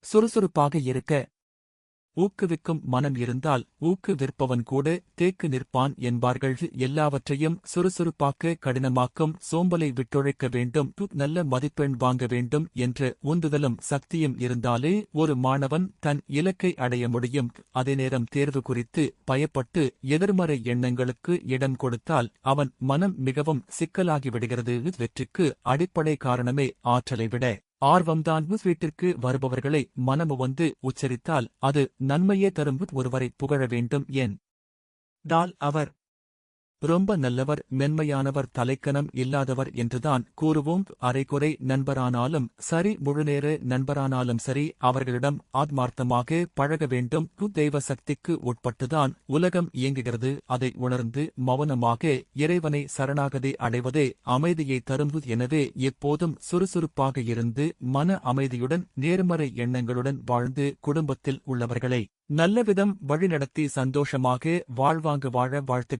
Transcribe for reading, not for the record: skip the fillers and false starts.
சுறுசுறுப்பாக இருக்க ஊக்குவிக்கும் மனம் இருந்தால் ஊக்குவிற்பவன் கூட தேக்கு நிற்பான் என்பார்கள். எல்லாவற்றையும் சுறுசுறுப்பாக்க கடினமாக்கும் சோம்பலை விட்டொழிக்க வேண்டும். நல்ல மதிப்பெண் வாங்க வேண்டும் என்ற உந்துதலும் சக்தியும் இருந்தாலே ஒரு மாணவன் தன் இலக்கை அடைய முடியும். அதே நேரம் தேர்வு குறித்து பயப்பட்டு எதிர்மறை எண்ணங்களுக்கு இடம் கொடுத்தால் அவன் மனம் மிகவும் சிக்கலாகிவிடுகிறது. வெற்றிக்கு அடிப்படை காரணமே ஆற்றலை விட ஆர்வம்தான். வீட்டிற்கு வருபவர்களை மனமுவந்து உச்சரித்தால் அது நன்மையே தரும். ஒருவரை புகழ வேண்டும் என்றால் அவர் ரொம்ப நல்லவர், மென்மையானவர், தலைக்கணம் இல்லாதவர் என்றுதான் கூறுவோம். அரைகுறை நண்பரானாலும் சரி, முழுநேர நண்பரானாலும் சரி, அவர்களிடம் ஆத்மார்த்தமாக பழக வேண்டும். தெய்வ சக்திக்கு உட்பட்டுதான் உலகம் இயங்குகிறது. அதை உணர்ந்து மௌனமாக இறைவனை சரணாகதி அடைவதே அமைதியை தரும். எனவே எப்போதும் சுறுசுறுப்பாக இருந்து மன அமைதியுடன் நேர்மறை எண்ணங்களுடன் வாழ்ந்து குடும்பத்தில் உள்ளவர்களை நல்லவிதம் வழிநடத்தி சந்தோஷமாக வாழ்வாங்க வாழ வாழ்த்து.